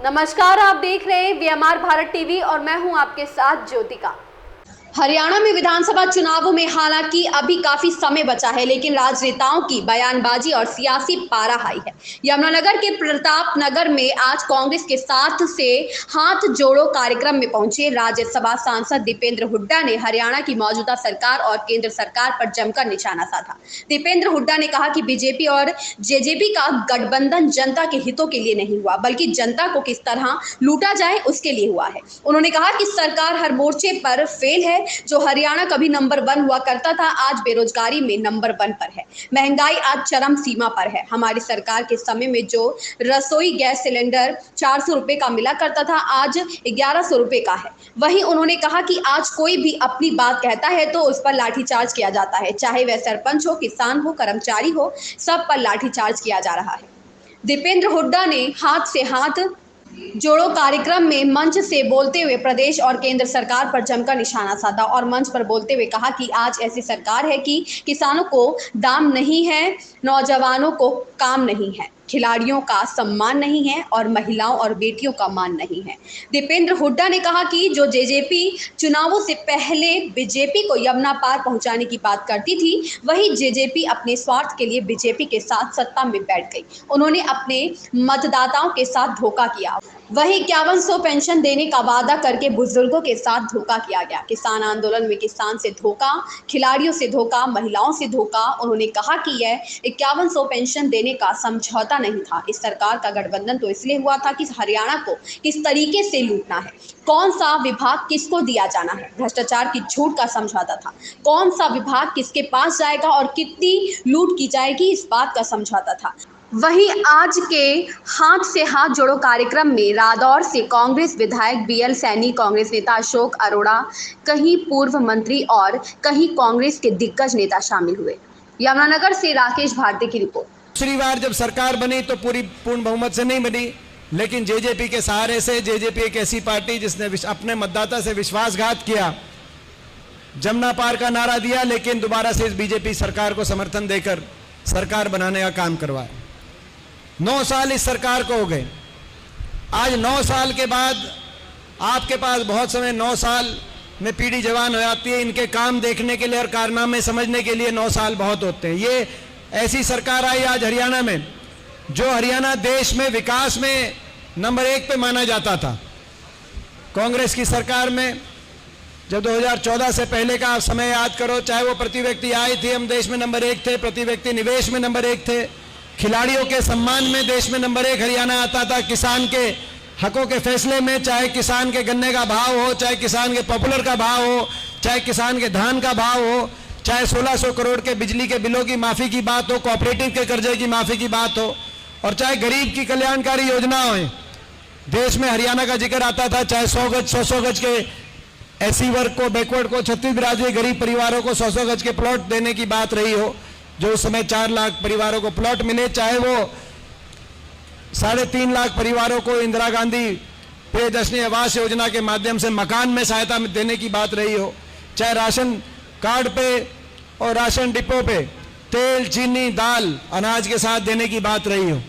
नमस्कार, आप देख रहे हैं वीएमआर भारत टीवी और मैं हूं आपके साथ ज्योतिका। हरियाणा में विधानसभा चुनावों में हालांकि अभी काफी समय बचा है, लेकिन राजनेताओं की बयानबाजी और सियासी पारा हाई है। यमुनानगर के प्रताप नगर में आज कांग्रेस के साथ से हाथ जोड़ो कार्यक्रम में पहुंचे राज्यसभा सांसद दीपेंद्र हुड्डा ने हरियाणा की मौजूदा सरकार और केंद्र सरकार पर जमकर निशाना साधा। दीपेंद्र हुड्डा ने कहा कि बीजेपी और जेजेपी का गठबंधन जनता के हितों के लिए नहीं हुआ, बल्कि जनता को किस तरह लूटा जाए उसके लिए हुआ है। उन्होंने कहा कि सरकार हर मोर्चे पर फेल है। जो हरियाणा कभी नंबर 1 हुआ करता था, आज बेरोजगारी में नंबर 1 पर है। महंगाई आज चरम सीमा पर है। हमारी सरकार के समय में जो रसोई गैस सिलेंडर 400 रुपए का मिला करता था, आज 1100 रुपए का है। वहीं उन्होंने कहा कि आज कोई भी अपनी बात कहता है तो उस पर लाठीचार्ज किया जाता है, चाहे वह सरपंच हो, किसान हो, कर्मचारी हो, सब पर लाठीचार्ज किया जा रहा है। दीपेंद्र हुड्डा ने हाथ से हाथ जोड़ो कार्यक्रम में मंच से बोलते हुए प्रदेश और केंद्र सरकार पर जमकर निशाना साधा और मंच पर बोलते हुए कहा कि आज ऐसी सरकार है कि किसानों को दाम नहीं है, नौजवानों को काम नहीं है, खिलाड़ियों का सम्मान नहीं है और महिलाओं और बेटियों का मान नहीं है। दीपेंद्र हुड्डा ने कहा कि जो जेजेपी चुनावों से पहले बीजेपी को यमुना पार पहुंचाने की बात करती थी, वही जेजेपी अपने स्वार्थ के लिए बीजेपी के साथ सत्ता में बैठ गई। उन्होंने अपने मतदाताओं के साथ धोखा किया। वही 5100 पेंशन देने का वादा करके बुजुर्गों के साथ धोखा किया गया। किसान आंदोलन में किसान से धोखा, खिलाड़ियों से धोखा, महिलाओं से धोखा। उन्होंने कहा कि यह 5100 पेंशन देने का समझौता नहीं था। इस सरकार का गठबंधन तो इसलिए हुआ था कि हरियाणा को किस तरीके से लूटना है, कौन सा विभाग किसको दिया जाना है, भ्रष्टाचार की झूठ का समझौता था। कौन सा विभाग किसके पास जाएगा और कितनी लूट की जाएगी, इस बात का समझौता था। वहीं आज के हाथ से हाथ जोड़ो कार्यक्रम में रादौर से कांग्रेस विधायक बीएल सैनी, कांग्रेस नेता अशोक अरोड़ा, कहीं पूर्व मंत्री और कहीं कांग्रेस के दिग्गज नेता शामिल हुए। यमुनानगर से राकेश भारती की रिपोर्ट। दूसरी बार जब सरकार बनी तो पूर्ण बहुमत से नहीं बनी, लेकिन जेजेपी के सहारे से, जेजेपी एक ऐसी पार्टी जिसने अपने मतदाता से विश्वासघात किया, जमुना पार का नारा दिया, लेकिन दोबारा से इस बीजेपी सरकार को समर्थन देकर सरकार बनाने का काम करवाया। 9 साल इस सरकार को हो गए। आज 9 साल के बाद आपके पास बहुत समय, 9 साल में पीढ़ी जवान हो जाती है। इनके काम देखने के लिए और कारनामे समझने के लिए 9 साल बहुत होते हैं। ये ऐसी सरकार आई आज हरियाणा में, जो हरियाणा देश में विकास में नंबर 1 पे माना जाता था। कांग्रेस की सरकार में जब 2014 से पहले का आप समय याद करो, चाहे वो प्रति व्यक्ति आय थी, हम देश में नंबर 1 थे, प्रति व्यक्ति निवेश में नंबर 1 थे, खिलाड़ियों के सम्मान में देश में नंबर 1 हरियाणा आता था, किसान के हकों के फैसले में, चाहे किसान के गन्ने का भाव हो, चाहे किसान के पॉपुलर का भाव हो, चाहे किसान के धान का भाव हो, चाहे 1600 करोड़ के बिजली के बिलों की माफी की बात हो, कोऑपरेटिव के कर्जे की माफी की बात हो, और चाहे गरीब की कल्याणकारी योजना हो, देश में हरियाणा का जिक्र आता था। चाहे 100 गज 100 गज के एससी वर्ग को, बैकवर्ड को, 36 बिरादरी गरीब परिवारों को 100 गज के प्लॉट देने की बात रही हो, जो उस समय 4 लाख परिवारों को प्लॉट मिले, चाहे वो 3.5 लाख परिवारों को इंदिरा गांधी प्रियदर्शनी आवास योजना के माध्यम से मकान में सहायता देने की बात रही हो, चाहे राशन कार्ड पे और राशन डिपो पे तेल, चीनी, दाल, अनाज के साथ देने की बात रही हो।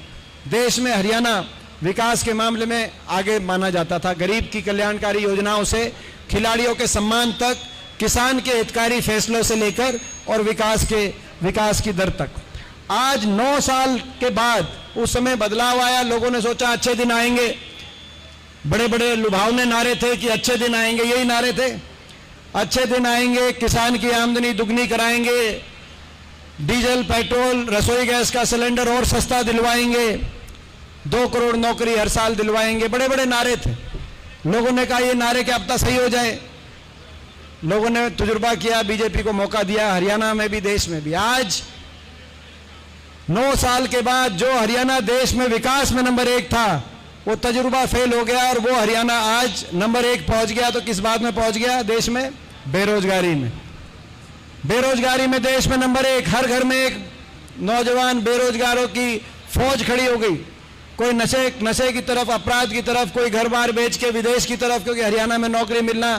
देश में हरियाणा विकास के मामले में आगे माना जाता था। गरीब की कल्याणकारी योजनाओं से खिलाड़ियों के सम्मान तक, किसान के हितकारी फैसलों से लेकर और विकास की दर तक। आज 9 साल के बाद उस समय बदलाव आया। लोगों ने सोचा अच्छे दिन आएंगे, बड़े बड़े लुभावने नारे थे कि अच्छे दिन आएंगे, यही नारे थे, अच्छे दिन आएंगे, किसान की आमदनी दुगनी कराएंगे, डीजल, पेट्रोल, रसोई गैस का सिलेंडर और सस्ता दिलवाएंगे, 2 करोड़ नौकरी हर साल दिलवाएंगे, बड़े बड़े नारे थे। लोगों ने कहा ये नारे क्या पता सही हो जाए। लोगों ने तजुर्बा किया, बीजेपी को मौका दिया, हरियाणा में भी, देश में भी। आज 9 साल के बाद जो हरियाणा देश में विकास में नंबर 1 था, वो तजुर्बा फेल हो गया और वो हरियाणा आज नंबर 1 पहुंच गया। तो किस बात में पहुंच गया देश में? बेरोजगारी में। बेरोजगारी में देश में नंबर 1। हर घर में एक नौजवान बेरोजगारों की फौज खड़ी हो गई। कोई नशे की तरफ, अपराध की तरफ, कोई घर बार बेच के विदेश की तरफ, क्योंकि हरियाणा में नौकरी मिलना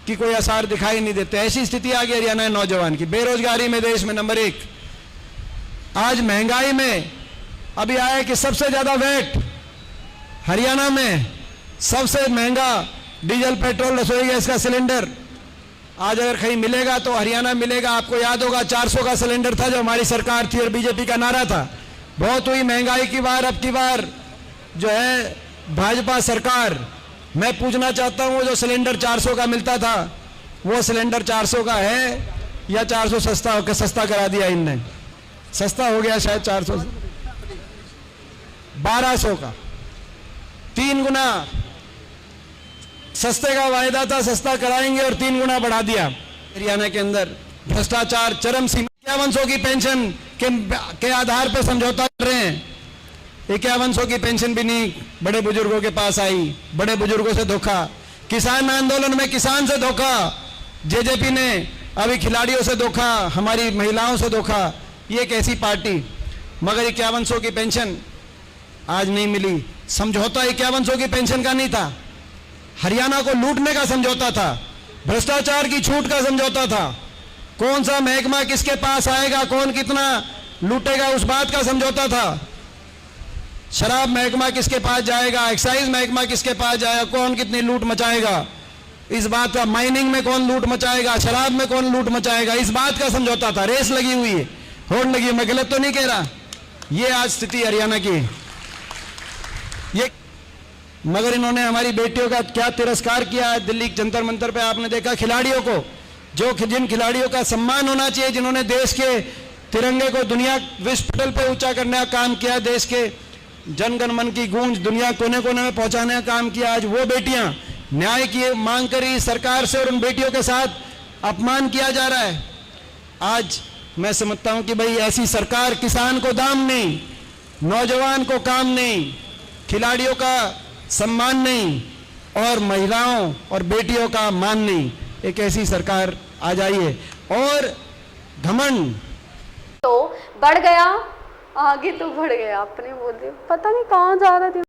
कि कोई आसार दिखाई नहीं देते। ऐसी स्थिति आ गई हरियाणा नौजवान की। बेरोजगारी में देश में नंबर 1। आज महंगाई में अभी आया कि सबसे ज्यादा वैट हरियाणा में सबसे महंगा डीजल पेट्रोल रसोई गैस का सिलेंडर आज अगर कहीं मिलेगा तो हरियाणा मिलेगा। आपको याद होगा 400 का सिलेंडर था जो हमारी सरकार थी और बीजेपी का नारा था। बहुत हुई महंगाई की बार, अब की बार जो है भाजपा सरकार, मैं पूछना चाहता हूं जो सिलेंडर 400 का मिलता था वो सिलेंडर 400 का है या 400 सस्ता करा दिया इनने? सस्ता हो गया शायद 400 1200 का, 3 गुना सस्ते का वायदा था, सस्ता कराएंगे और 3 गुना बढ़ा दिया। हरियाणा के अंदर भ्रष्टाचार चरम सीमा। 5100 की पेंशन के आधार पर समझौता कर रहे हैं। 5100 की पेंशन भी नहीं बड़े बुजुर्गों के पास आई, बड़े बुजुर्गों से धोखा। किसान आंदोलन में किसान से धोखा, जेजेपी ने अभी खिलाड़ियों से धोखा, हमारी महिलाओं से धोखा। ये कैसी पार्टी? मगर 5100 की पेंशन आज नहीं मिली। समझौता 5100 की पेंशन का नहीं था, हरियाणा को लूटने का समझौता था, भ्रष्टाचार की छूट का समझौता था। कौन सा महकमा किसके पास आएगा, कौन कितना लूटेगा, उस बात का समझौता था। शराब महकमा किसके पास जाएगा, एक्साइज महकमा किसके पास जाएगा, कौन कितनी लूट मचाएगा, इस बात का। माइनिंग में कौन लूट मचाएगा, शराब में कौन लूट मचाएगा, इस बात का समझौता था। रेस लगी हुई है, होड़ लगी, मैं गलत तो नहीं कह रहा। ये आज स्थिति हरियाणा की ये। मगर इन्होंने हमारी बेटियों का क्या तिरस्कार किया है। दिल्ली जंतर मंतर पे आपने देखा खिलाड़ियों को, जिन खिलाड़ियों का सम्मान होना चाहिए, जिन्होंने देश के तिरंगे को दुनिया विश्व पटल पे ऊंचा करने का काम किया, देश के जनगण मन की गूंज दुनिया कोने कोने में पहुंचाने का काम किया, आज वो बेटियां न्याय की मांग करी सरकार से और उन बेटियों के साथ अपमान किया जा रहा है। आज मैं समझता हूं कि भाई ऐसी सरकार, किसान को दाम नहीं, नौजवान को काम नहीं, खिलाड़ियों का सम्मान नहीं और महिलाओं और बेटियों का मान नहीं, एक ऐसी सरकार आ जाइए। और घमंड तो बढ़ गया, आगे तो बढ़ गया, आपने बोल दिया, पता नहीं कहाँ जा रहे थे।